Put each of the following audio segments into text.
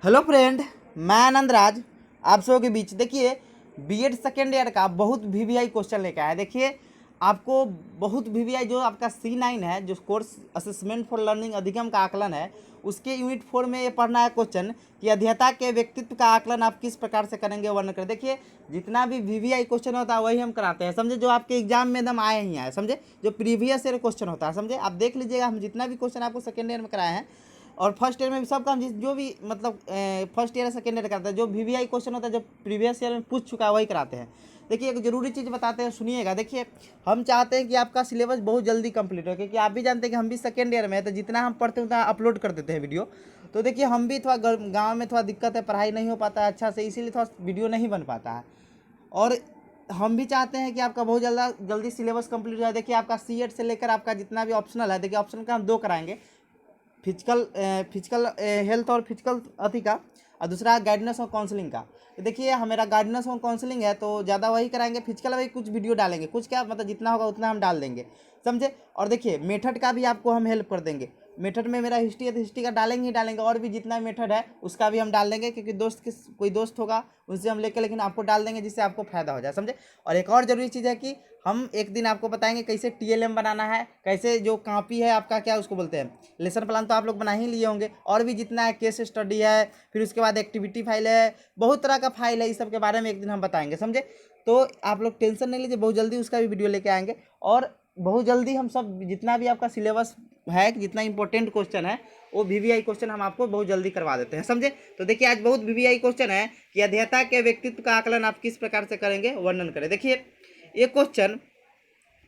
Hello friend, मैं आनंद राज आप सबों के बीच। देखिए, बीएड सेकेंड ईयर का बहुत वीवीआई क्वेश्चन लेकर आया है। देखिए, आपको बहुत वीवीआई जो आपका C9 है, जो कोर्स असेसमेंट फॉर लर्निंग अधिगम का आकलन है, उसके यूनिट 4 में ये पढ़ना है क्वेश्चन कि अध्येता के व्यक्तित्व का आकलन आप किस प्रकार से करेंगे, वर्णन करें। देखिए, जितना भी वीवीआई क्वेश्चन होता है वही हम कराते हैं, समझे। जो आपके एग्जाम में एकदम आए ही आए, समझे। जो प्रीवियस ईयर क्वेश्चन होता है, समझे। आप देख लीजिएगा, हम जितना भी क्वेश्चन आपको सेकेंड ईयर में कराए हैं और फर्स्ट ईयर में भी सबका हम जो भी मतलब फर्स्ट ईयर सेकेंड ईयर कराते हैं, जो वीवीआई क्वेश्चन होता है जो प्रीवियस ईयर में पूछ चुका है वही कराते हैं। देखिए, एक जरूरी चीज़ बताते हैं, सुनिएगा। देखिए, हम चाहते हैं कि आपका सिलेबस बहुत जल्दी कंप्लीट हो, क्योंकि आप भी जानते हैं कि हम भी सेकेंड ईयर में है, तो जितना हम पढ़ते हैं उतना अपलोड कर देते हैं वीडियो। तो देखिए, हम भी थोड़ा गाँव में थोड़ा दिक्कत है, पढ़ाई नहीं हो पाता है अच्छा से, इसीलिए थोड़ा वीडियो नहीं बन पाता है। और हम भी चाहते हैं कि आपका बहुत जल्दी सिलेबस कंप्लीट हो जाए। देखिए, आपका C8 से लेकर आपका जितना भी ऑप्शनल है, देखिए ऑप्शनल का हम 2 कराएंगे, फिजिकल हेल्थ और फिजिकल अथी का, और दूसरा गाइडेंस और काउंसलिंग का। तो देखिए, हमारा गाइडेंस और काउंसलिंग है तो ज़्यादा वही कराएंगे, फिजिकल वही कुछ वीडियो डालेंगे, कुछ क्या मतलब जितना होगा उतना हम डाल देंगे, समझे। और देखिए, मेथड का भी आपको हम हेल्प कर देंगे। मेथड में मेरा हिस्ट्री है तो हिस्ट्री का डालेंगे ही डालेंगे, और भी जितना मेथड है उसका भी हम डाल देंगे, क्योंकि कोई दोस्त होगा उनसे हम लेकर, लेकिन आपको डाल देंगे जिससे आपको फायदा हो जाए, समझे। और एक और ज़रूरी चीज़ है कि हम एक दिन आपको बताएंगे कैसे TLM बनाना है, कैसे जो कॉपी है आपका, क्या उसको बोलते हैं, लेसन प्लान तो आप लोग बना ही लिए होंगे, और भी जितना है केस स्टडी है, फिर उसके बाद एक्टिविटी फाइल है, बहुत तरह का फाइल है, इस सब के बारे में एक दिन हम बताएंगे, समझे। तो आप लोग टेंशन नहीं लीजिए, बहुत जल्दी उसका भी वीडियो लेके आएंगे। और बहुत जल्दी हम सब जितना भी आपका सिलेबस है, जितना इंपॉर्टेंट क्वेश्चन है, वो वीवीआई क्वेश्चन हम आपको बहुत जल्दी करवा देते हैं, समझे। तो देखिए, आज बहुत वीवीआई क्वेश्चन है कि अध्येता के व्यक्तित्व का आकलन आप किस प्रकार से करेंगे, वर्णन करें। देखिए, ये क्वेश्चन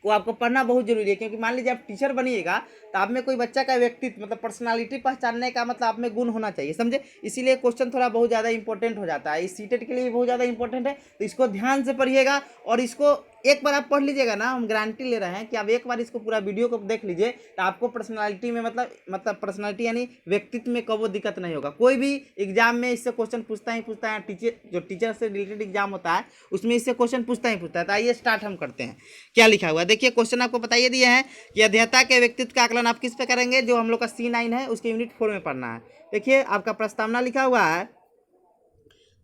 को आपको पढ़ना बहुत जरूरी है, क्योंकि मान लीजिए आप टीचर बनिएगा तो आप में कोई बच्चा का व्यक्तित्व मतलब पर्सनालिटी पहचानने का मतलब आप में गुण होना चाहिए, समझे। इसीलिए क्वेश्चन थोड़ा बहुत ज़्यादा इंपॉर्टेंट हो जाता है, इस सीटेट के लिए भी बहुत ज़्यादा इंपॉर्टेंट है। तो इसको ध्यान से पढ़िएगा, और इसको एक बार आप पढ़ लीजिएगा ना, हम गारंटी ले रहे हैं कि आप एक बार इसको पूरा वीडियो को देख लीजिए तो आपको पर्सनालिटी में मतलब पर्सनालिटी यानी व्यक्तित्व में कभी दिक्कत नहीं होगा। कोई भी एग्जाम में इससे क्वेश्चन पूछता ही पूछता है, टीचर से रिलेटेड एग्जाम होता है उसमें इससे क्वेश्चन पूछता ही पूछता है। तो आइए स्टार्ट हम करते हैं, क्या लिखा हुआ है। देखिए, क्वेश्चन आपको बताइए दिए हैं कि अध्येता के व्यक्तित्व का आकलन आप किस पे करेंगे, जो हम लोग का C9 है उसके यूनिट 4 में पढ़ना है। देखिए, आपका प्रस्तावना लिखा हुआ है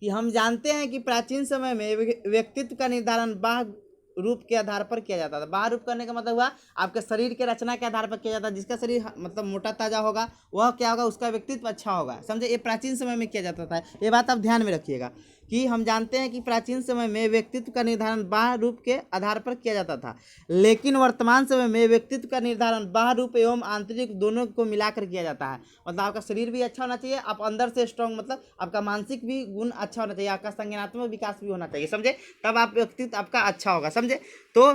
कि हम जानते हैं कि प्राचीन समय में व्यक्तित्व का निर्धारण बाह्य रूप के आधार पर किया जाता था। बाह्य रूप करने का मतलब हुआ आपके शरीर के रचना के आधार पर किया जाता है। जिसका शरीर मतलब मोटा ताजा होगा वह क्या होगा, उसका व्यक्तित्व अच्छा होगा, समझे। ये प्राचीन समय में किया जाता था, ये बात आप ध्यान में रखिएगा कि हम जानते हैं कि प्राचीन समय में व्यक्तित्व का निर्धारण बाह्य रूप के आधार पर किया जाता था, लेकिन वर्तमान समय में व्यक्तित्व का निर्धारण बाह्य रूप एवं आंतरिक दोनों को मिलाकर किया जाता है। मतलब आपका शरीर भी अच्छा होना चाहिए, आप अंदर से स्ट्रांग, मतलब आपका मानसिक भी गुण अच्छा होना चाहिए, आपका संज्ञानात्मक विकास भी होना चाहिए, समझे। तब आप व्यक्तित्व आपका अच्छा होगा, समझे। तो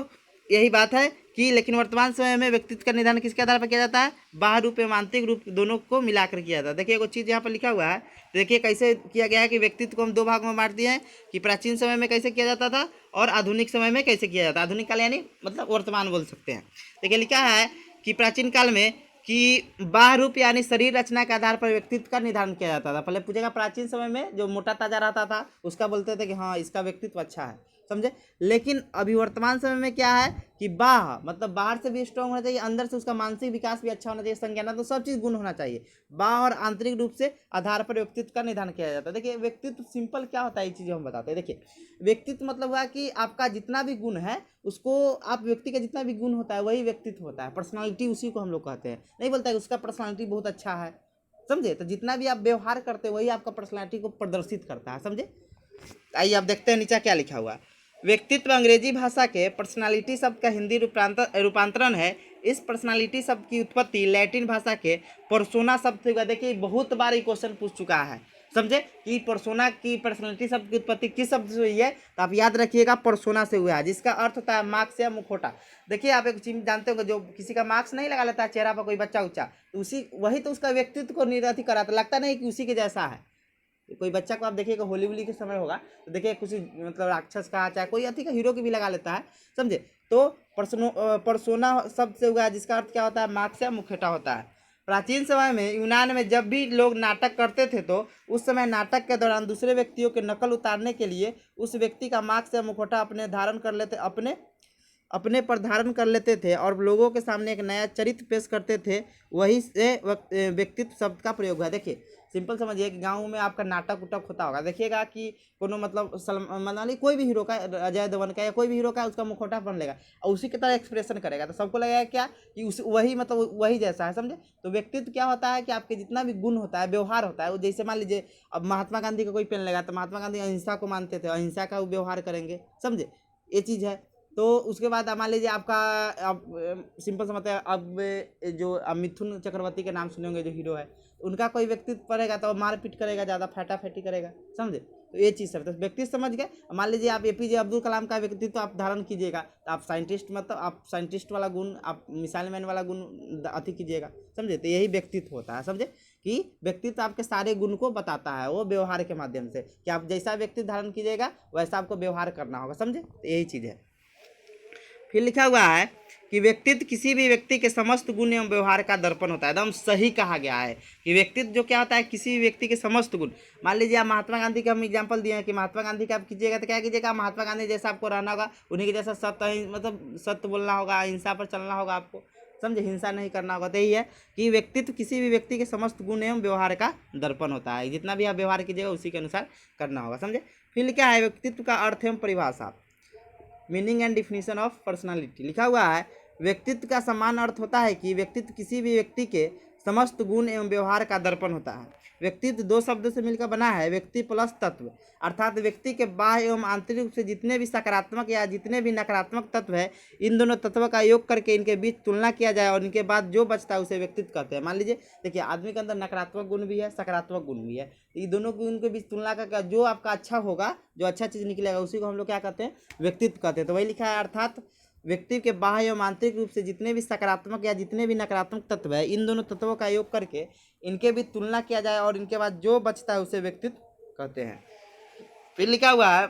यही बात है कि लेकिन वर्तमान समय में व्यक्तित्व का निर्धारण किसके आधार पर किया जाता है, बाह्य रूप एवं आंतरिक रूप दोनों को मिलाकर किया जाता है। देखिए, एक चीज़ यहाँ पर लिखा हुआ है, देखिए कैसे किया गया है कि व्यक्तित्व को हम 2 भाग में बांट दिए हैं कि प्राचीन समय में कैसे किया जाता था और आधुनिक समय में कैसे किया जाता है। आधुनिक काल यानी मतलब वर्तमान बोल सकते हैं। देखिए, लिखा है कि प्राचीन काल में कि बाह्य रूप यानी शरीर रचना के आधार पर व्यक्तित्व का निर्धारण किया जाता था। पहले पूछेगा, प्राचीन समय में जो मोटा ताजा रहता था उसका बोलते थे कि हाँ इसका व्यक्तित्व अच्छा है, समझे। लेकिन अभी वर्तमान समय में क्या है कि बाह्य मतलब बाहर से भी स्ट्रांग होना चाहिए, अंदर से उसका मानसिक विकास भी अच्छा होना चाहिए, संज्ञान तो सब चीज़ गुण होना चाहिए। बाह्य और आंतरिक रूप से आधार पर व्यक्तित्व का निर्धारण किया जाता है। देखिए, व्यक्तित्व सिंपल क्या होता है ये चीज़ हम बताते हैं। देखिए, व्यक्तित्व मतलब हुआ कि आपका जितना भी गुण है उसको, आप व्यक्ति का जितना भी गुण होता है वही व्यक्तित्व होता है। पर्सनालिटी उसी को हम लोग कहते हैं, नहीं बोलता है कि उसका पर्सनालिटी बहुत अच्छा है, समझे। तो जितना भी आप व्यवहार करते हैं वही आपका पर्सनालिटी को प्रदर्शित करता है, समझे। आइए आप देखते हैं नीचे क्या लिखा हुआ है। व्यक्तित्व अंग्रेजी भाषा के पर्सनालिटी शब्द का हिंदी रूपांतरण है। इस पर्सनालिटी शब्द की उत्पत्ति लैटिन भाषा के पर्सोना शब्द से हुआ। देखिए, बहुत बार ये क्वेश्चन पूछ चुका है, समझे, कि पर्सोना की पर्सनालिटी शब्द की उत्पत्ति किस शब्द से हुई है, तो आप याद रखिएगा पर्सोना से हुआ है, जिसका अर्थ होता है मार्क्स या मुखौटा। देखिए, आप एक चीज जानते होंगे, जो किसी का मार्क्स नहीं लगा लेता है चेहरा पर, कोई बच्चा उच्चा, तो उसी वही तो उसका व्यक्तित्व को निर्धारित कराता, लगता नहीं कि उसी के जैसा है। कोई बच्चा को आप देखिएगा, होली वोली के समय होगा तो देखिए किसी मतलब राक्षस का चाहे कोई अति का हीरो की भी लगा लेता है, समझे। तो परसोना शब्द से हुआ है, जिसका अर्थ क्या होता है, मार्क्स या मुखौटा होता है। प्राचीन समय में यूनान में जब भी लोग नाटक करते थे तो उस समय नाटक के दौरान दूसरे व्यक्तियों के नकल उतारने के लिए उस व्यक्ति का मार्क्स या मुखौटा अपने धारण कर लेते, अपने अपने पर धारण कर लेते थे और लोगों के सामने एक नया चरित्र पेश करते थे, वही से व्यक्तित्व शब्द का प्रयोग है। देखिए सिंपल समझिए कि गांव में आपका नाटक उटक होता होगा, देखिएगा कि कोनो मतलब सलमान मनाली कोई भी हीरो का, अजय देवगन का या कोई भी हीरो का, उसका मुखौटा पहन लेगा और उसी की तरह एक्सप्रेशन करेगा, तो सबको लगेगा क्या कि उस वही मतलब वही जैसा है, समझे। तो व्यक्तित्व क्या होता है कि आपके जितना भी गुण होता है, व्यवहार होता है, वो जैसे मान लीजिए अब महात्मा गांधी का कोई पहन लेगा तो महात्मा गांधी अहिंसा को मानते थे, अहिंसा का वो व्यवहार करेंगे, समझे, ये चीज़ है। तो उसके बाद मान लीजिए आपका अब सिंपल समझते हैं, अब जो मिथुन चक्रवर्ती के नाम सुने होंगे जो हीरो है, उनका कोई व्यक्तित्व पड़ेगा तो मारपीट करेगा, ज़्यादा फैटी करेगा, समझे। तो ये चीज़ सब, तो व्यक्तित्व समझ गए। मान लीजिए आप एपीजे अब्दुल कलाम का व्यक्तित्व आप धारण कीजिएगा तो आप साइंटिस्ट, मतलब आप साइंटिस्ट वाला गुण, आप मिसाइल मैन वाला गुण अति कीजिएगा, समझे। तो यही व्यक्तित्व होता है, समझे, कि व्यक्तित्व आपके सारे गुण को बताता है वो व्यवहार के माध्यम से, कि आप जैसा व्यक्तित्व धारण कीजिएगा वैसा आपको व्यवहार करना होगा, समझे। तो यही चीज़ है। फिर लिखा हुआ है कि व्यक्तित्व किसी भी व्यक्ति के समस्त गुण एवं व्यवहार का दर्पण होता है। एकदम सही कहा गया है कि व्यक्तित्व जो क्या होता है, किसी भी व्यक्ति के समस्त गुण। मान लीजिए आप महात्मा गांधी का हम एग्जांपल दिए हैं कि महात्मा गांधी का आप कीजिएगा तो क्या कीजिएगा, महात्मा गांधी जैसा आपको रहना होगा, उन्हीं के जैसा सत्य, मतलब सत्य बोलना होगा, अहिंसा पर चलना होगा आपको, समझे, हिंसा नहीं करना होगा। तो यही है कि व्यक्तित्व किसी भी व्यक्ति के समस्त गुण एवं व्यवहार का दर्पण होता है, जितना भी आप व्यवहार कीजिएगा उसी के अनुसार करना होगा, समझे। फिर क्या है व्यक्तित्व का अर्थ एवं परिभाषा, meaning and definition of personality. लिखा हुआ है व्यक्तित्व का समान अर्थ होता है कि व्यक्तित्व किसी भी व्यक्ति के समस्त गुण एवं व्यवहार का दर्पण होता है। व्यक्तित्व दो शब्दों से मिलकर बना है, व्यक्ति प्लस तत्व, अर्थात व्यक्ति के बाह्य एवं आंतरिक रूप से जितने भी सकारात्मक या जितने भी नकारात्मक तत्व है, इन दोनों तत्वों का योग करके इनके बीच तुलना किया जाए और इनके बाद जो बचता है उसे व्यक्तित्व कहते हैं। मान लीजिए देखिए आदमी के अंदर नकारात्मक गुण भी है, सकारात्मक गुण भी है, ये दोनों गुण के बीच तुलना करके जो आपका अच्छा होगा, जो अच्छा चीज़ निकलेगा, उसी को हम लोग क्या कहते हैं, व्यक्तित्व कहते हैं। तो वही लिखा है, अर्थात व्यक्ति के बाह्य एवं आंतरिक रूप से जितने भी सकारात्मक या जितने भी नकारात्मक तत्व है, इन दोनों तत्वों का योग करके इनके भी तुलना किया जाए और इनके बाद जो बचता है उसे व्यक्तित्व कहते हैं। फिर लिखा हुआ है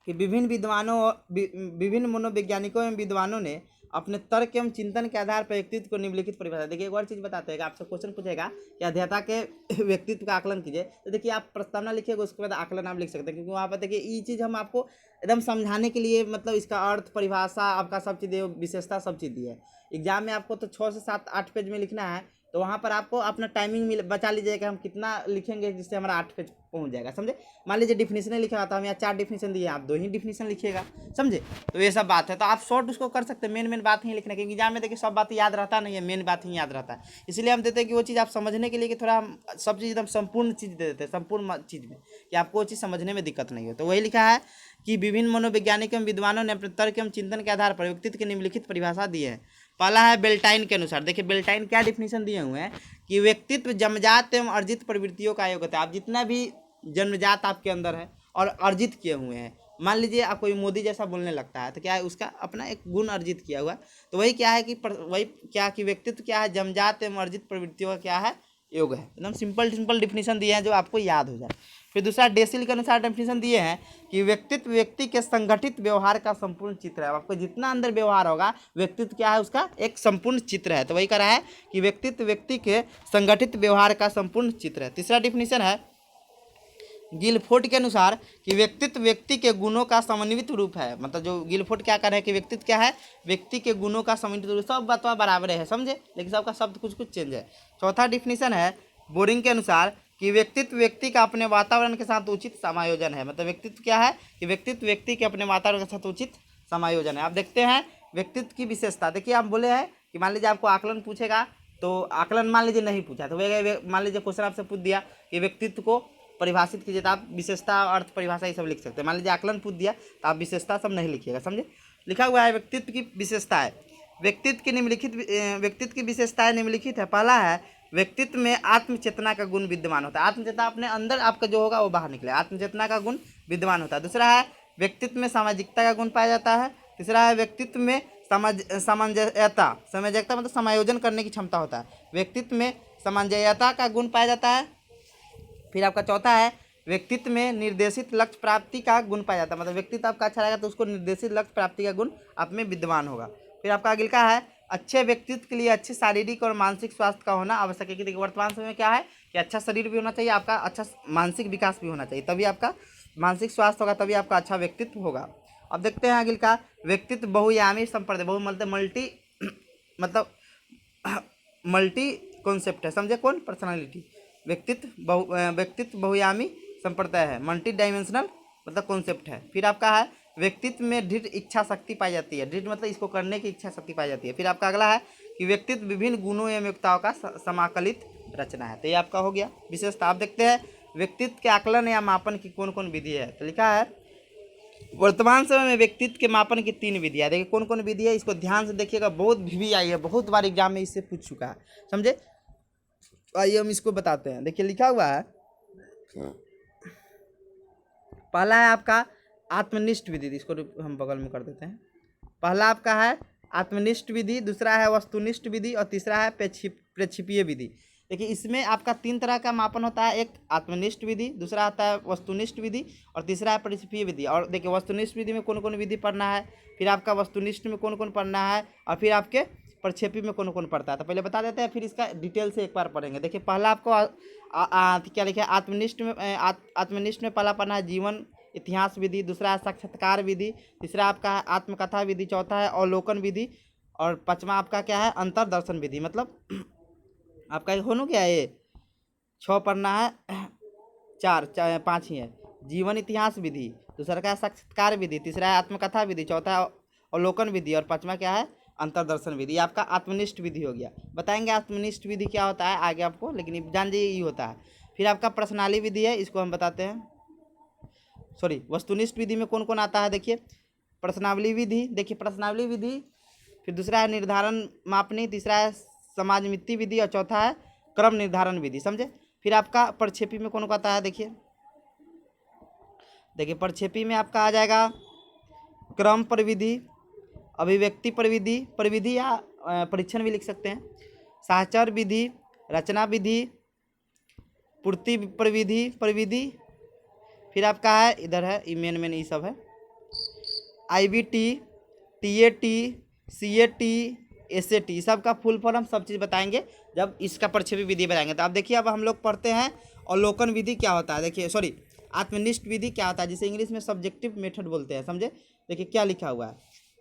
कि विभिन्न मनोवैज्ञानिकों एवं विद्वानों ने अपने तर्क एवं चिंतन के आधार पर व्यक्तित्व को निम्नलिखित परिभाषा। देखिए एक और चीज़ बताते हैं कि आपसे क्वेश्चन पूछेगा कि अध्येता के व्यक्तित्व का आकलन कीजिए, तो देखिए आप प्रस्तावना लिखिएगा, उसके बाद आकलन आप लिख सकते हैं, क्योंकि वहाँ पर देखिए ये चीज़ हम आपको एकदम समझाने के लिए, मतलब इसका अर्थ, परिभाषा, आपका सब चीज़, विशेषता, सब चीज़ दी है। एग्जाम में आपको तो 6 से 7 8 पेज में लिखना है, तो वहाँ पर आपको अपना टाइमिंग बचा लीजिए कि हम कितना लिखेंगे जिससे हमारा 8 पेज पहुँच जाएगा, समझे। मान लीजिए डिफिनीशन लिखा हुआ था, हम यहाँ 4 डिफिनीशन दिए, आप 2 ही डिफिनीशन लिखिएगा, समझे। तो ये सब बात है, तो आप शॉर्ट उसको कर सकते हैं, मेन बात ही लिखने की। एग्जाम में देखिए सब बात याद रहता नहीं है, मेन बात ही याद रहता है, इसलिए हम देते हैं कि वो चीज़ आप समझने के लिए कि थोड़ा हम सब चीज़ एकदम संपूर्ण चीज़ दे देते हैं, संपूर्ण चीज़ में, कि आपको वो चीज़ समझने में दिक्कत नहीं हो। तो वही लिखा है कि विभिन्न मनोवैज्ञानिक एवं विद्वानों ने अपने तर्क एवं चिंतन के आधार पर व्यक्तित्व की निम्नलिखित परिभाषा दी है। पहला है बेल्टाइन के अनुसार। देखिए बेल्टाइन क्या डिफिनीशन दिए हुए हैं कि व्यक्तित्व जन्मजात एवं अर्जित प्रवृत्तियों का योग होता है। आप जितना भी जन्मजात आपके अंदर है और अर्जित किए हुए हैं, मान लीजिए आप कोई मोदी जैसा बोलने लगता है तो क्या है, उसका अपना एक गुण अर्जित किया हुआ है। तो वही क्या है कि वही क्या कि व्यक्तित्व क्या है, जन्मजात एवं अर्जित प्रवृत्तियों का क्या है, योग है। एकदम सिंपल डिफिनीशन दिए हैं जो आपको याद हो जाए। फिर दूसरा डेसिल के अनुसार डेफिनेशन दिए हैं कि व्यक्तित्व व्यक्ति के संगठित व्यवहार का संपूर्ण चित्र है। आपको जितना अंदर व्यवहार होगा, व्यक्तित्व क्या है, उसका एक संपूर्ण चित्र है। तो वही कह रहा है कि व्यक्तित्व व्यक्ति के संगठित व्यवहार का संपूर्ण चित्र है। तीसरा डिफिनीशन है गिलफोर्ड के अनुसार कि व्यक्तित्व व्यक्ति के गुणों का समन्वित रूप है। मतलब जो गिलफोर्ड क्या कर रहे हैं कि व्यक्तित्व क्या है, व्यक्ति के गुणों का समन्वित रूप। सब बातवा बराबर है, समझे, लेकिन सबका शब्द कुछ कुछ चेंज है। चौथा डिफिनीशन है बोरिंग के अनुसार कि व्यक्तित्व व्यक्ति का अपने वातावरण के साथ उचित समायोजन है। मतलब व्यक्तित्व क्या है कि व्यक्तित्व व्यक्ति के अपने वातावरण के साथ उचित समायोजन है। आप देखते हैं व्यक्तित्व की विशेषता। देखिए आप बोले हैं कि मान लीजिए आपको आकलन पूछेगा, तो आकलन मान लीजिए नहीं पूछा, तो मान लीजिए क्वेश्चन आपसे पूछ दिया कि व्यक्तित्व को परिभाषित कीजिए, तो आप विशेषता, अर्थ, परिभाषा ये सब लिख सकते हैं। मान लीजिए आकलन पूछ दिया तो आप विशेषता सब नहीं लिखिएगा, समझे। लिखा हुआ है व्यक्तित्व की विशेषताएं। व्यक्तित्व की विशेषताएं निम्नलिखित है। पहला है व्यक्तित्व में आत्मचेतना का गुण विद्यमान होता है। आत्मचेतना अपने अंदर आपका जो होगा वो बाहर निकले, आत्मचेतना का गुण विद्यमान होता है। दूसरा है व्यक्तित्व में सामाजिकता का गुण पाया जाता है। तीसरा है व्यक्तित्व में सामंजस्यता मतलब समायोजन करने की क्षमता होता है। व्यक्तित्व में सामंजस्यता का गुण पाया जाता है। फिर आपका चौथा है व्यक्तित्व में निर्देशित लक्ष्य प्राप्ति का गुण पाया जाता है। मतलब व्यक्तित्व आपका अच्छा रहेगा तो उसको निर्देशित लक्ष्य प्राप्ति का गुण आप में विद्यमान होगा। फिर आपका अगले का है अच्छे व्यक्तित्व के लिए अच्छे शारीरिक और मानसिक स्वास्थ्य का होना आवश्यक है। कि देखिए वर्तमान समय में क्या है कि अच्छा शरीर भी होना चाहिए, आपका अच्छा मानसिक विकास भी होना चाहिए, तभी आपका मानसिक स्वास्थ्य होगा, तभी आपका अच्छा व्यक्तित्व होगा। अब देखते हैं अगले का व्यक्तित्व बहुयामी संप्रदाय, बहु मतलब मल्टी मतलब मल्टी कॉन्सेप्ट है, समझे, कौन पर्सनालिटी, व्यक्तित्व बहुयामी संप्रदाय है, मल्टी डायमेंशनल मतलब कॉन्सेप्ट है। फिर आपका है व्यक्तित्व में दृढ़ इच्छा शक्ति पाई जाती है, दृढ़ मतलब इसको करने की इच्छा शक्ति पाई जाती है। फिर आपका अगला है कि व्यक्तित्व विभिन्न गुणों एवं योग्यताओं का समाकलित रचना है, तो ये आपका हो गया विशेषता। आप देखते हैं व्यक्तित्व के आकलन या मापन की कौन कौन विधि है, तो लिखा है वर्तमान समय में व्यक्तित्व के मापन की 3 विधियाँ। देखिए कौन कौन विधि है, इसको ध्यान से देखिएगा, बहुत भी आई है, बहुत बार एग्जाम में इससे पूछ चुका है, समझे। आइए हम इसको बताते हैं। देखिए लिखा हुआ है, पहला है आपका आत्मनिष्ठ विधि, इसको हम बगल में कर देते हैं। पहला आपका है आत्मनिष्ठ विधि, दूसरा है वस्तुनिष्ठ विधि और तीसरा है प्रेक्षेपीय विधि। देखिए इसमें आपका 3 तरह का मापन होता है, एक आत्मनिष्ठ विधि, दूसरा आता है वस्तुनिष्ठ विधि और तीसरा है प्रेक्षेपीय विधि। और देखिए वस्तुनिष्ठ विधि में कौन कौन विधि पढ़ना है, फिर आपका वस्तुनिष्ठ में कौन कौन पढ़ना है और फिर आपके प्रक्षेपी में कौन कौन पढ़ता है, तो पहले बता देते हैं, फिर इसका डिटेल से एक बार पढ़ेंगे। देखिए पहला आपको क्या लिखा है, आत्मनिष्ठ में पहला पढ़ना है जीवन इतिहास विधि, दूसरा है साक्षात्कार विधि, तीसरा आपका है आत्मकथा विधि, चौथा है अवलोकन विधि और पांचवा आपका क्या है अंतरदर्शन विधि। मतलब आपका हो गया ये 6 पढ़ना है, 5 ही है, जीवन इतिहास विधि, दूसरा का है साक्षात्कार विधि, तीसरा है आत्मकथा विधि, चौथा है अवलोकन विधि और पांचवा क्या है अंतरदर्शन विधि। आपका आत्मनिष्ठ विधि हो गया। बताएंगे आत्मनिष्ठ विधि क्या होता है आगे आपको, लेकिन जान जाइए ये होता है। फिर आपका प्रश्नाली विधि है, इसको हम बताते हैं, सॉरी वस्तुनिष्ठ विधि में कौन कौन आता है। देखिए प्रश्नावली विधि, देखिए प्रश्नावली विधि, फिर दूसरा है निर्धारण मापनी, तीसरा है समाज मिति विधि और चौथा है क्रम निर्धारण विधि, समझे। फिर आपका प्रक्षेपी में कौन कौन आता है, देखिए प्रक्षेपी में आपका आ जाएगा क्रम प्रविधि, अभिव्यक्ति प्रविधि या परीक्षण भी लिख सकते हैं, साहचर विधि, रचना विधि, पूर्ति प्रविधि। फिर आपका है इधर है मेन ये सब है IBT, TAT, CAT, SAT, सब का फुल फॉर्म सब चीज़ बताएंगे जब इसका प्रक्षेपी विधि बताएंगे। तो अब देखिए अब हम लोग पढ़ते हैं अवलोकन विधि क्या होता है। देखिए सॉरी आत्मनिष्ठ विधि क्या होता है, जिसे इंग्लिश में सब्जेक्टिव मेथड बोलते हैं, समझे। देखिए क्या लिखा हुआ है,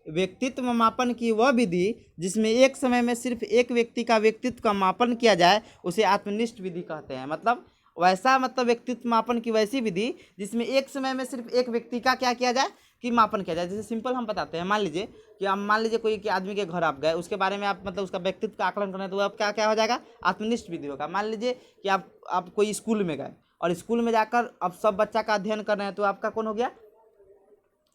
व्यक्तित्व मापन की वह विधि जिसमें एक समय में सिर्फ एक व्यक्ति का व्यक्तित्व का मापन किया जाए उसे आत्मनिष्ठ विधि कहते हैं। मतलब वैसा मतलब व्यक्तित्व मापन की वैसी विधि जिसमें एक समय में सिर्फ एक व्यक्ति का क्या किया जाए कि मापन किया जाए। जैसे सिंपल हम बताते हैं, मान लीजिए कि आप मान लीजिए कोई आदमी के घर आप गए, उसके बारे में आप मतलब उसका व्यक्तित्व का आकलन करना है, तो अब क्या हो जाएगा आत्मनिष्ठ विधि होगा। मान लीजिए कि आप कोई स्कूल में गए और स्कूल में जाकर अब सब बच्चा का अध्ययन कर रहे हैं, तो आपका कौन हो गया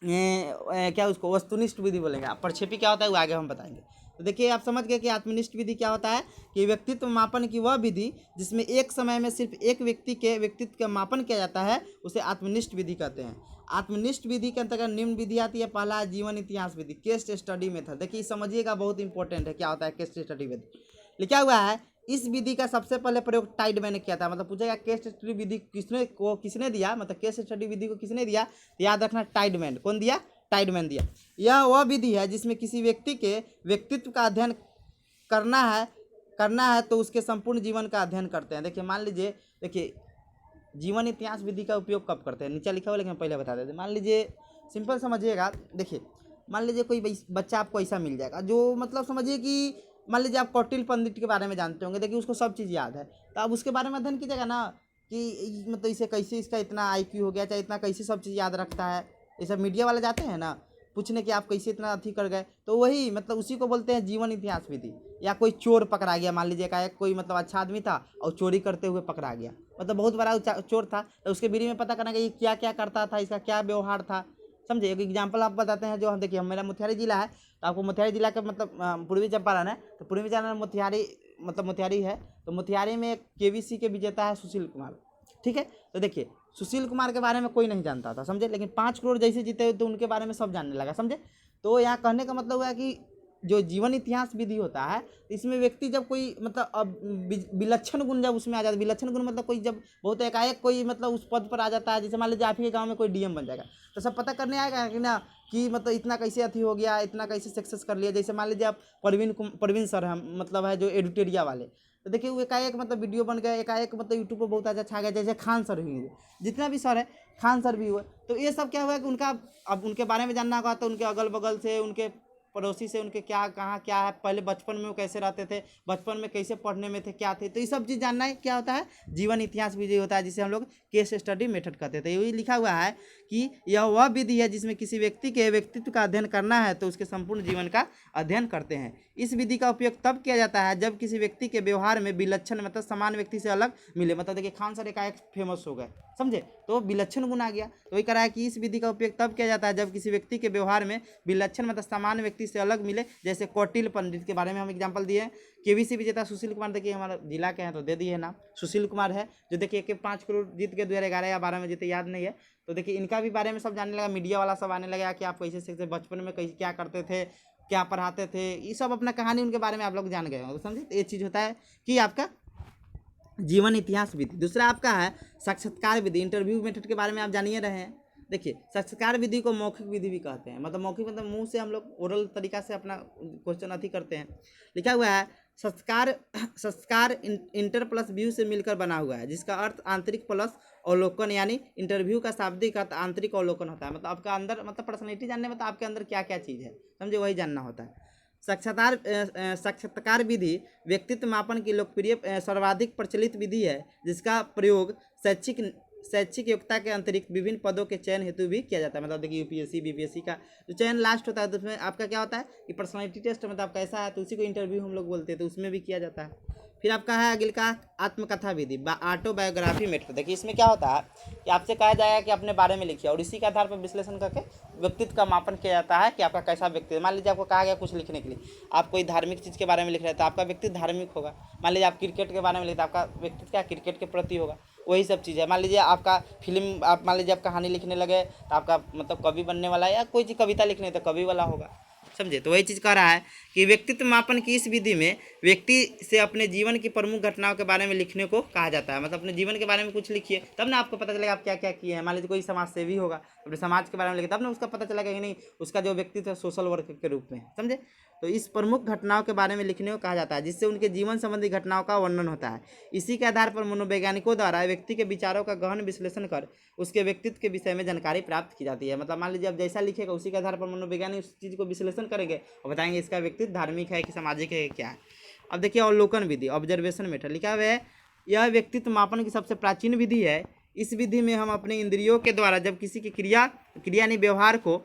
क्या उसको वस्तुनिष्ठ विधि बोलेंगे। प्रक्षेपी क्या होता है वो आगे हम बताएंगे। तो देखिए आप समझ गए कि आत्मनिष्ठ विधि क्या होता है, कि व्यक्तित्व मापन की वह विधि जिसमें एक समय में सिर्फ एक व्यक्ति के व्यक्तित्व का मापन किया जाता है उसे आत्मनिष्ठ विधि कहते हैं। आत्मनिष्ठ विधि के अंतर्गत निम्न विधि आती है। पहला है जीवन इतिहास विधि, केस स्टडी मेथड। देखिए समझिएगा बहुत इंपॉर्टेंट है क्या होता है केस स्टडी मेथड। लिखा हुआ है इस विधि का सबसे पहले प्रयोग टाइडमैन ने किया था। मतलब पूछेगा केस स्टडी विधि किसने दिया, मतलब केस स्टडी विधि को किसने दिया, याद रखना टाइडमैन। कौन दिया, टाइडमैन दिया। यह वह विधि है जिसमें किसी व्यक्ति के व्यक्तित्व का अध्ययन करना है तो उसके संपूर्ण जीवन का अध्ययन करते हैं। देखिए मान लीजिए, देखिए जीवन इतिहास विधि का उपयोग कब करते हैं, नीचे लिखा हुआ लेकिन पहले बता देते। मान लीजिए सिंपल समझिएगा, देखिए मान लीजिए कोई बच्चा आपको ऐसा मिल जाएगा जो मतलब समझिए कि मान लीजिए आप कौटिल्य पंडित के बारे में जानते होंगे, देखिए उसको सब चीज़ याद है, तो आप उसके बारे में अध्ययन कीजिएगा ना कि मतलब इसे कैसे इसका इतना IQ हो गया, चाहे इतना कैसे सब चीज़ याद रखता है। ये सब मीडिया वाले जाते हैं ना पूछने कि आप कैसे इतना अथी कर गए, तो वही मतलब उसी को बोलते हैं जीवन इतिहास विधि। या कोई चोर पकड़ा गया, मान लीजिए का कोई मतलब अच्छा आदमी था और चोरी करते हुए पकड़ा गया, मतलब बहुत बड़ा चोर था, तो उसके बारे में पता करना कि ये क्या क्या करता था, इसका क्या व्यवहार था, समझे। एक एग्जाम्पल आप बताते हैं जो हम देखिए मेरा मोतिहारी जिला है, तो आपको मोतिहारी जिला का मतलब पूर्वी चंपारण है, तो पूर्वी चंपारण मोतिहारी है, तो मोतिहारी में KBC के विजेता है सुशील कुमार, ठीक है। तो देखिए सुशील कुमार के बारे में कोई नहीं जानता था, समझे, लेकिन 5 करोड़ जैसे जीते तो उनके बारे में सब जानने लगा, समझे। तो यहाँ कहने का मतलब हुआ कि जो जीवन इतिहास विधि होता है इसमें व्यक्ति जब कोई मतलब अब विलक्षण गुण जब उसमें आ जाता है, विलक्षण गुण मतलब कोई जब बहुत एकाएक कोई मतलब उस पद पर आ जाता है, जैसे मान लीजिए आप ही के गाँव में कोई DM बन जाएगा, तो सब पता करने आएगा कि ना कि मतलब इतना कैसे अथी हो गया, इतना कैसे सक्सेस कर लिया। जैसे मान लीजिए आप प्रवीण सर हैं, मतलब है जो एडिटोरिया वाले, तो देखिए वो एकाएक मतलब वीडियो बन गया, एकाएक मतलब यूट्यूब पर बहुत अच्छा छा गया, जैसे खान सर भी हुए, जितना भी सर है खान सर भी हुए। तो ये सब क्या हुआ कि उनका अब उनके बारे में जानना होगा तो उनके अगल बगल से, उनके पड़ोसी से, उनके क्या कहाँ क्या है, पहले बचपन में वो कैसे रहते थे, बचपन में कैसे पढ़ने में थे, क्या थे, तो ये सब चीज़ जानना है क्या होता है, जीवन इतिहास विधि होता है, जिसे हम लोग केस स्टडी मेथड कहते थे। यही लिखा हुआ है कि यह वह विधि है जिसमें किसी व्यक्ति के व्यक्तित्व का अध्ययन करना है तो उसके संपूर्ण जीवन का अध्ययन करते हैं। इस विधि का उपयोग तब किया जाता है जब किसी व्यक्ति के व्यवहार में विलक्षण मतलब समान व्यक्ति से अलग मिले। मतलब देखिए खान सर एकाएक फेमस हो गए, समझे, तो विलक्षण गुण आ गया। तो वही करा है कि इस विधि का उपयोग तब किया जाता है जब किसी व्यक्ति के व्यवहार में विलक्षण मतलब समान व्यक्ति से अलग मिले। जैसे कौटिल्य पंडित के बारे में हम एग्जाम्पल दिए। केबीसी विजेता सुशील कुमार, देखिए हमारा जिला के हैं तो दे दिए नाम, सुशील कुमार है, जो देखिए कि 5 करोड़ जीत के 2011 या 12 में जीते, याद नहीं है। तो देखिए इनका भी बारे में सब जानने लगा, मीडिया वाला सब आने लगा कि आप कैसे सीखते, बचपन में कैसे क्या करते थे, क्या पढ़ाते थे, ये सब अपना कहानी उनके बारे में आप लोग जान गए हो, समझे। तो ये चीज़ होता है कि आपका जीवन इतिहास विधि। दूसरा आपका है साक्षात्कार विधि, इंटरव्यू मेथड के बारे में आप जानिए रहे हैं। देखिए साक्षात्कार विधि को मौखिक विधि भी कहते हैं, मतलब मौखिक मतलब मुंह से हम लोग ओरल तरीका से अपना क्वेश्चन अथी करते हैं। लिखा हुआ है संस्कार, संस्कार इंटर प्लस व्यू से मिलकर बना हुआ है, जिसका अर्थ आंतरिक प्लस अवलोकन, यानी इंटरव्यू का शाब्दिक अर्थ आंतरिक अवलोकन होता है। मतलब आपका अंदर मतलब पर्सनैलिटी जानने में तो आपके अंदर क्या क्या चीज़ है, समझे, वही जानना होता है। साक्षात्कार विधि व्यक्तित्व मापन की लोकप्रिय सर्वाधिक प्रचलित विधि है, जिसका प्रयोग शैक्षिक योग्यता के अतिरिक्त विभिन्न पदों के चयन हेतु भी किया जाता है। मतलब देखिए यूपीएससी बीपीएससी का जो चयन लास्ट होता है तो उसमें आपका क्या होता है कि पर्सनैलिटी टेस्ट, मतलब आप कैसा है, तो उसी को इंटरव्यू हम लोग बोलते हैं, तो उसमें भी किया जाता है। फिर आपका है अगले का आत्मकथा विधि, ऑटोबायोग्राफी मेथड। देखिए इसमें क्या होता है कि आपसे कहा जाएगा कि अपने बारे में लिखिए और इसी के आधार पर विश्लेषण करके व्यक्तित्व का मापन किया जाता है कि आपका कैसा व्यक्ति है। मान लीजिए आपको कहा गया कुछ लिखने के लिए, आप कोई धार्मिक चीज़ के बारे में लिख रहे हैं तो आपका व्यक्तित्व धार्मिक होगा। मान लीजिए आप क्रिकेट के बारे में लिखते हैं, आपका व्यक्तित्व क्या क्रिकेट के प्रति होगा, वही सब चीज़ है। मान लीजिए आपका फिल्म, आप मान लीजिए आप कहानी लिखने लगे तो आपका मतलब कवि बनने वाला है, या कोई चीज़ कविता लिखने तो कवि वाला होगा, समझे। तो वही चीज़ कह रहा है कि व्यक्तित्व मापन की इस विधि में व्यक्ति से अपने जीवन की प्रमुख घटनाओं के बारे में लिखने को कहा जाता है। मतलब अपने जीवन के बारे में कुछ लिखिए, तब ना आपको पता चलेगा आप क्या क्या किए हैं। मान लीजिए कोई समाज सेवी होगा, अपने समाज के बारे में लिखे, तब ना उसका पता चलेगा कि नहीं उसका जो व्यक्तित्व है सोशल वर्क के रूप में, समझे। तो इस प्रमुख घटनाओं के बारे में लिखने को कहा जाता है, जिससे उनके जीवन संबंधी घटनाओं का वर्णन होता है। इसी के आधार पर मनोवैज्ञानिकों द्वारा व्यक्ति के विचारों का गहन विश्लेषण कर उसके व्यक्तित्व के विषय में जानकारी प्राप्त की जाती है। मतलब मान लीजिए आप जैसा लिखेगा उसी के आधार पर मनोवैज्ञानिक उस चीज़ को विश्लेषण करेंगे और बताएंगे इसका व्यक्तित्व धार्मिक है कि सामाजिक है क्या है। अब देखिए अवलोकन विधि, ऑब्जर्वेशन मेथड, लिखा हुआ है यह व्यक्तित्व मापन की सबसे प्राचीन विधि है। इस विधि में हम अपने इंद्रियों के द्वारा जब किसी की क्रिया यानी व्यवहार को,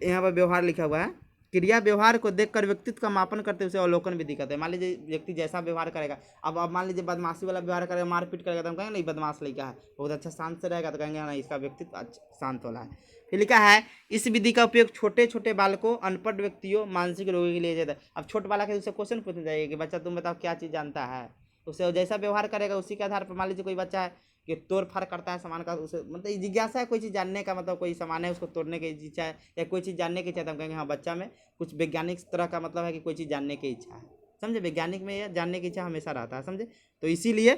यहाँ पर व्यवहार लिखा हुआ है, क्रिया व्यवहार को देखकर व्यक्तित्व का मापन करते उसे अवलोकन विधि कहते हैं। मान लीजिए व्यक्ति जैसा व्यवहार करेगा, अब मान लीजिए बदमाशी वाला व्यवहार करेगा, मारपीट करेगा तो हम कहेंगे नहीं बदमाश लड़का है, बहुत अच्छा शांत से रहेगा तो कहेंगे नहीं इसका व्यक्तित्व अच्छा शांत वाला है। फिर लिखा है इस विधि का उपयोग छोटे छोटे बालकों, अनपढ़ व्यक्तियों, मानसिक रोगी के लिए जाता है। अब छोटे बालक है उससे क्वेश्चन पूछना चाहिए कि बच्चा तुम बताओ क्या चीज़ जानता है, उसे जैसा व्यवहार करेगा उसी के आधार पर। मान लीजिए कोई बच्चा है कि तोड़ फाड़ करता है सामान का, उसे मतलब जिज्ञासा है कोई चीज़ जानने का, मतलब कोई सामान है उसको तोड़ने की इच्छा है या कोई चीज़ जानने की इच्छा है, तो हम कहेंगे हाँ बच्चा में कुछ वैज्ञानिक तरह का मतलब है कि कोई चीज़ जानने की इच्छा है, समझे। वैज्ञानिक में यह जानने की इच्छा हमेशा रहता है, समझे। तो इसीलिए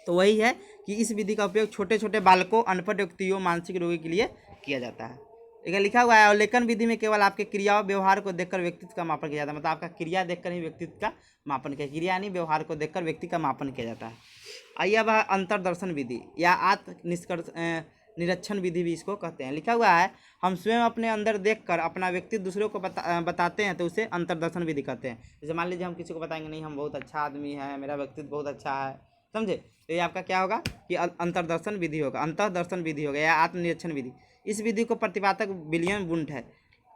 तो वही है कि इस विधि का उपयोग छोटे छोटे बालकों, अनपढ़ व्यक्तियों, मानसिक रोगी के लिए किया जाता है। एक लिखा हुआ है अवलोकन विधि में केवल आपके क्रिया और व्यवहार को देखकर व्यक्तित्व का मापन किया जाता है। मतलब आपका क्रिया देखकर ही व्यक्तित्व का मापन किया, क्रिया यानी व्यवहार को देखकर व्यक्ति का मापन किया जाता है। आइए अब अंतर्दर्शन विधि या आत्म निष्कर्ष निरीक्षण विधि भी इसको कहते हैं। लिखा हुआ है हम स्वयं अपने अंदर देखकर अपना व्यक्तित्व दूसरों को बताते हैं तो उसे अंतर्दर्शन विधि कहते हैं। जैसे मान लीजिए हम किसी को बताएंगे नहीं हम बहुत अच्छा आदमी है, मेरा व्यक्तित्व बहुत अच्छा है, समझे, तो ये आपका क्या होगा कि अंतर्दर्शन विधि होगा, अंतर्दर्शन विधि होगा या आत्मनिरीक्षण विधि। इस विधि को प्रतिपादक विलियम वुंट है।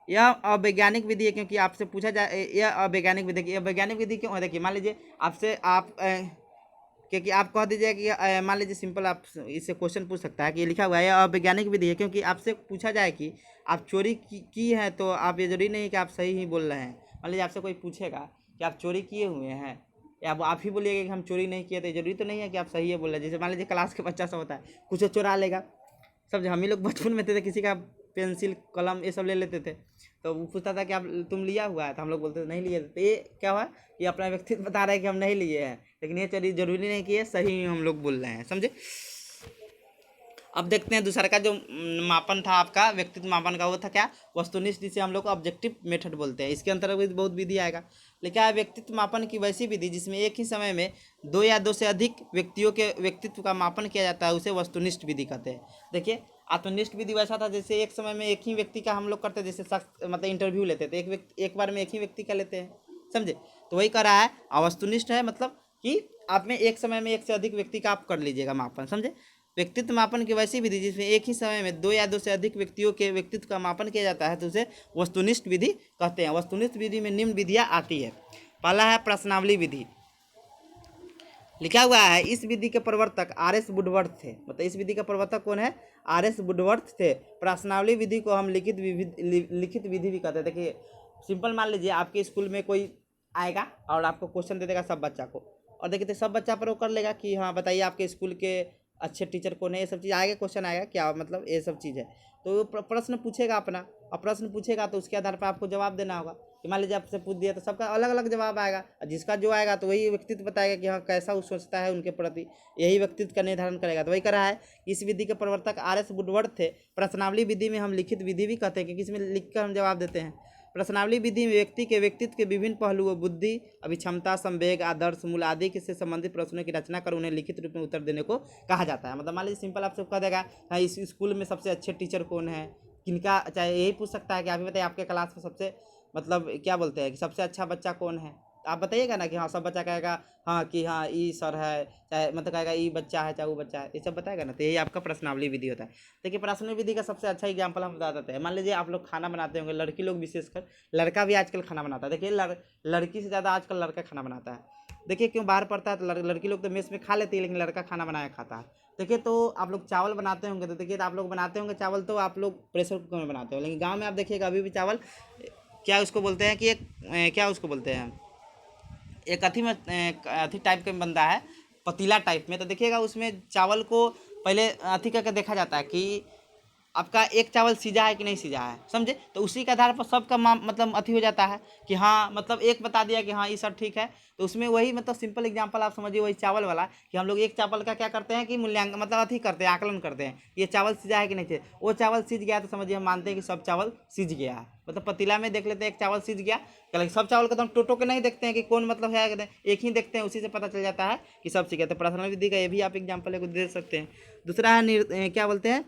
यह अवैज्ञानिक विधि है क्योंकि आपसे पूछा जाए, यह अवैज्ञानिक विधि, यह वैज्ञानिक विधि क्यों है। देखिए मान लीजिए आपसे क्योंकि आप कह दीजिए कि मान लीजिए सिंपल आप इससे क्वेश्चन पूछ सकता है कि ये लिखा हुआ है यह अवैज्ञानिक विधि है क्योंकि आपसे पूछा जाए कि आप चोरी की है तो आप ये जरूरी नहीं कि आप सही ही बोल रहे हैं। मान लीजिए आपसे कोई पूछेगा कि आप चोरी किए हुए हैं या आप ही बोलिएगा कि हम चोरी नहीं किए, तो जरूरी तो नहीं है कि आप सही है बोल रहे हैं। जैसे मान लीजिए क्लास के बच्चा सब होता है कुछ चुरा लेगा, सब हम ही लोग बचपन में थे किसी का पेंसिल कलम ये सब ले लेते थे, तो वो पूछता था कि आप तुम लिया हुआ है, तो हम लोग बोलते थे नहीं लिए थे। तो ये क्या हुआ कि अपना व्यक्तित्व बता रहे हैं कि हम नहीं लिए हैं, लेकिन ये चलिए जरूरी नहीं कि ये सही हम लोग बोल रहे हैं, समझे। अब देखते हैं दूसरा का जो मापन था आपका व्यक्तित्व मापन का, वो था क्या वस्तुनिष्ठ, जिसे हम लोग ऑब्जेक्टिव मेथड बोलते हैं। इसके अंतर्गत बहुत विधि आएगा। लिखा है व्यक्तित्व मापन की वैसी विधि जिसमें एक ही समय में दो या दो से अधिक व्यक्तियों के व्यक्तित्व का मापन किया जाता है उसे वस्तुनिष्ठ विधि कहते हैं। देखिए आत्मनिष्ठ विधि वैसा था जैसे एक समय में एक ही व्यक्ति का हम लोग करते, जैसे शख्स मतलब इंटरव्यू लेते थे, एक बार में एक ही व्यक्ति का लेते हैं, समझे। तो वही कर रहा है। वस्तुनिष्ठ है मतलब कि आप में एक समय में एक से अधिक व्यक्ति का आप कर लीजिएगा मापन, समझे। व्यक्तित्व मापन की वैसी विधि जिसमें एक ही समय में दो या दो से अधिक व्यक्तियों के व्यक्तित्व का मापन किया जाता है तो उसे वस्तुनिष्ठ विधि कहते हैं। वस्तुनिष्ठ विधि में निम्न विधियाँ आती है। पहला है प्रश्नावली विधि। लिखा हुआ है इस विधि के प्रवर्तक आर.एस. वुडवर्थ थे। मतलब इस विधि का प्रवर्तक कौन है? आर.एस. वुडवर्थ थे। प्रश्नावली विधि को हम लिखित विधि भी कहते हैं। देखिए सिंपल मान लीजिए आपके स्कूल में कोई आएगा और आपको क्वेश्चन दे देगा सब बच्चा को, और देखिए तो सब बच्चा पर वो कर लेगा कि हाँ बताइए आपके स्कूल के अच्छे टीचर कौन है, ये सब चीज़ आएगा, क्वेश्चन आएगा क्या मतलब ये सब चीज़ है। तो प्रश्न पूछेगा अपना, और प्रश्न पूछेगा तो उसके आधार पर आपको जवाब देना होगा। कि मान लीजिए आपसे पूछ दिया तो सबका अलग अलग जवाब आएगा, और जिसका जो आएगा तो वही व्यक्तित्व बताएगा कि हाँ कैसा वो सोचता है उनके प्रति, यही व्यक्तित्व का निर्धारण करेगा। तो वही करा है। इस विधि के प्रवर्तक आर.एस. वुडवर्थ थे। प्रश्नावली विधि में हम लिखित विधि भी कहते हैं क्योंकि इसमें लिख कर हम जवाब देते हैं। प्रश्नावली विधि में व्यक्ति के व्यक्तित्व के विभिन्न पहलुओं बुद्धि, अभिक्षमता, संवेग, आदर्श, मूल आदि से संबंधित प्रश्नों की रचना कर उन्हें लिखित रूप में उत्तर देने को कहा जाता है। मतलब मान लीजिए सिंपल आपसे कह देगा हाँ इस स्कूल में सबसे अच्छे टीचर कौन है, किनका, चाहे यही पूछ सकता है कि आप ही बताइए आपके क्लास में सबसे मतलब क्या बोलते हैं कि सबसे अच्छा बच्चा कौन है। आप बताइएगा ना कि हाँ सब बच्चा कहेगा हाँ कि हाँ ई सर है, चाहे मतलब कहेगा ई बच्चा है चाहे वो बच्चा है, ये सब बताएगा ना। तो यही आपका प्रश्नावली विधि होता है। देखिए प्रश्नावली विधि का सबसे अच्छा एग्जाम्पल हम बता देते हैं। मान लीजिए आप लोग खाना बनाते होंगे, लड़की लोग विशेषकर, लड़का भी आजकल खाना बनाता है। देखिए लड़की से ज़्यादा आजकल लड़का खाना बनाता है। देखिए क्यों बाहर पड़ता है तो लड़की लोग तो मेस में खा लेती है, लेकिन लड़का खाना बनाया खाता है। देखिए तो आप लोग चावल बनाते होंगे तो देखिए तो आप लोग बनाते होंगे चावल तो आप लोग प्रेशर कुकर में बनाते हो, लेकिन गांव में आप देखिएगा अभी भी चावल क्या उसको बोलते हैं कि एक क्या उसको बोलते हैं एक अथी में अथी टाइप का बनता है पतीला टाइप में। तो देखिएगा उसमें चावल को पहले अथी करके देखा जाता है कि आपका एक चावल सीझा है कि नहीं सीझा है, समझे। तो उसी के आधार पर सबका मतलब अथी हो जाता है कि हाँ मतलब एक बता दिया कि हाँ ये सब ठीक है। तो उसमें वही मतलब सिंपल एग्जांपल आप समझिए वही चावल वाला कि हम लोग एक चावल का क्या करते हैं कि मूल्यांकन मतलब अथी करते हैं, आकलन करते हैं ये चावल सीझा है कि नहीं सीझा। वो चावल सीझ गया तो समझिए हम मानते हैं कि सब चावल सीझ गया है। मतलब पतीला में देख लेते हैं एक चावल सीझ गया, लेकिन सब चावल का तो हम टोटो के नहीं देखते हैं कि कौन मतलब है, एक ही देखते हैं, उसी से पता चल जाता है कि सब सीख गया। तो प्रश्नावली विधि का ये भी आप एग्जाम्पल है दे सकते हैं। दूसरा है क्या बोलते हैं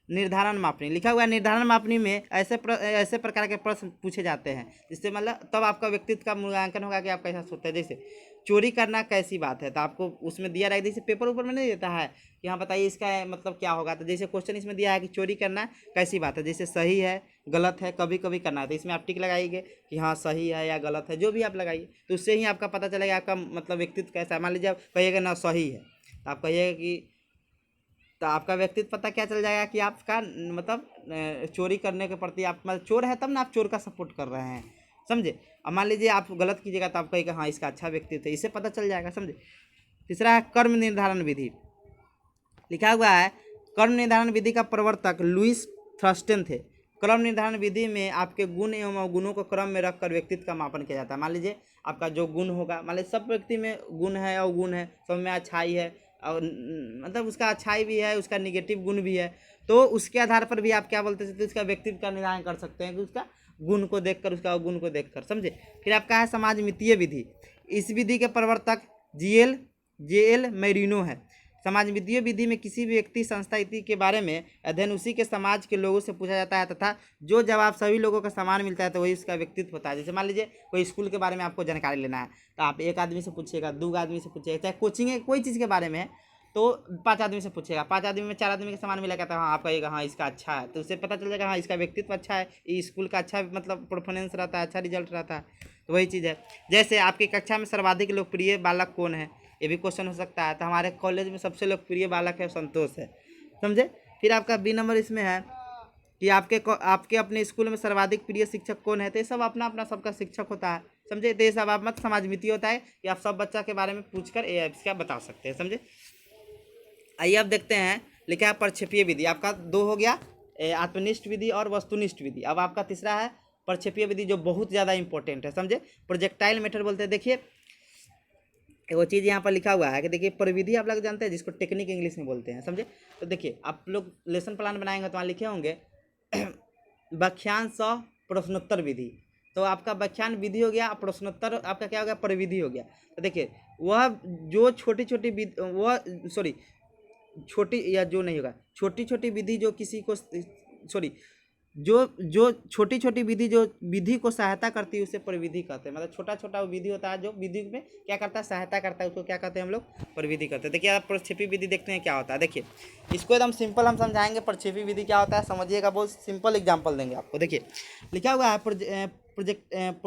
निर्धारण मापनी। लिखा हुआ है निर्धारण मापनी में ऐसे प्रकार के प्रश्न पूछे जाते हैं जिससे मतलब तब आपका व्यक्तित्व का मूल्यांकन होगा कि आप कैसा सोचते हैं। जैसे चोरी करना कैसी बात है, तो आपको उसमें दिया रहेगा, जैसे पेपर ऊपर में नहीं देता है कि हाँ बताइए इसका मतलब क्या होगा। तो जैसे क्वेश्चन इसमें दिया है कि चोरी करना कैसी बात है, जैसे सही है गलत है कभी कभी करना है, तो इसमें आप टिक लगाइए कि हाँ सही है या गलत है, जो भी आप लगाइए तो उससे ही आपका पता चलेगा आपका मतलब व्यक्तित्व कैसा है। मान लीजिए आप कहिएगा ना सही है तो आप कहिएगा कि तो आपका व्यक्तित्व पता क्या चल जाएगा कि आपका मतलब चोरी करने के प्रति आप मतलब चोर है तब ना आप चोर का सपोर्ट कर रहे हैं, समझे। अब मान लीजिए आप गलत कीजिएगा तो आप कहेगा हाँ इसका अच्छा व्यक्तित्व है, इससे पता चल जाएगा, समझे। तीसरा है कर्म निर्धारण विधि। लिखा हुआ है कर्म निर्धारण विधि का प्रवर्तक लुइस थर्स्टन थे। क्रम निर्धारण विधि में आपके गुण एवं अवगुणों को क्रम में रखकर व्यक्तित्व का मापन किया जाता है। मान लीजिए आपका जो गुण होगा, मान लीजिए सब व्यक्ति में गुण है अवगुण है, सब में अच्छाई है और मतलब उसका अच्छाई भी है उसका निगेटिव गुण भी है, तो उसके आधार पर भी आप क्या बोलते हैं उसका व्यक्तित्व का निर्धारण कर सकते हैं कि उसका गुण को देखकर उसका अवगुण को देखकर, समझे। फिर आपका है समाज मितीय विधि। इस विधि के प्रवर्तक जे एल मैरिनो है। समाज विद्या विधि में किसी भी व्यक्ति संस्था इत्यादि के बारे में अध्ययन उसी के समाज के लोगों से पूछा जाता है तथा जो जवाब सभी लोगों का समान मिलता है तो वही उसका व्यक्तित्व होता है। जैसे मान लीजिए कोई स्कूल के बारे में आपको जानकारी लेना है तो आप एक आदमी से पूछिएगा, दो आदमी से पूछिएगा, चाहे कोचिंग है कोई चीज़ के बारे में है तो 5 आदमी से पूछेगा, 5 आदमी में 4 आदमी के समान मिलेगा तो हाँ आप कहिएगा हाँ इसका अच्छा है, तो उससे पता चल जाएगा हाँ इसका व्यक्तित्व अच्छा है, ये स्कूल का अच्छा मतलब परफॉर्मेंस रहता है, अच्छा रिजल्ट रहता है। तो वही चीज़ है। जैसे आपकी कक्षा में सर्वाधिक लोकप्रिय बालक कौन है, ये भी क्वेश्चन हो सकता है। तो हमारे कॉलेज में सबसे लोकप्रिय बालक है संतोष है, समझे। फिर आपका बी नंबर इसमें है कि आपके अपने स्कूल में सर्वाधिक प्रिय शिक्षक कौन है। तो ये सब अपना अपना सबका शिक्षक होता है, समझे। तो ये सब आप मत समाज मिति होता है कि आप सब बच्चा के बारे में पूछकर ये इसका बता सकते हैं, समझे। आइए अब देखते हैं लिखा है प्रक्षेपीय विधि। आपका 2 हो गया आत्मनिष्ठ विधि और वस्तुनिष्ठ विधि। अब आपका तीसरा है प्रक्षेपीय विधि जो बहुत ज़्यादा इंपॉर्टेंट है, समझे। प्रोजेक्टाइल मेथड बोलते हैं। देखिए वो चीज़ यहाँ पर लिखा हुआ है कि देखिए प्रविधि आप लोग जानते हैं जिसको टेक्निक इंग्लिश में बोलते हैं, समझे। तो देखिए आप लोग लेसन प्लान बनाएंगे तो वहाँ लिखे होंगे व्याख्यांश प्रश्नोत्तर विधि। तो आपका व्याख्यान विधि हो गया, प्रश्नोत्तर आपका क्या हो गया, परिविधि हो गया। तो देखिए वह जो छोटी छोटी वह सॉरी छोटी या जो नहीं होगा छोटी छोटी विधि जो किसी को सॉरी जो जो छोटी छोटी विधि जो विधि को सहायता करती है उसे परिविधि कहते हैं। मतलब छोटा छोटा विधि होता है जो विधि में क्या करता है, सहायता करता है, उसको क्या कहते हैं हम लोग, परिविधि कहते हैं। देखिए आप प्रक्षेपी विधि देखते हैं क्या होता है। देखिए इसको एकदम सिंपल हम समझाएंगे, प्रक्षेपी विधि क्या होता है समझिएगा, बहुत सिंपल एग्जाम्पल देंगे आपको। देखिए लिखा हुआ है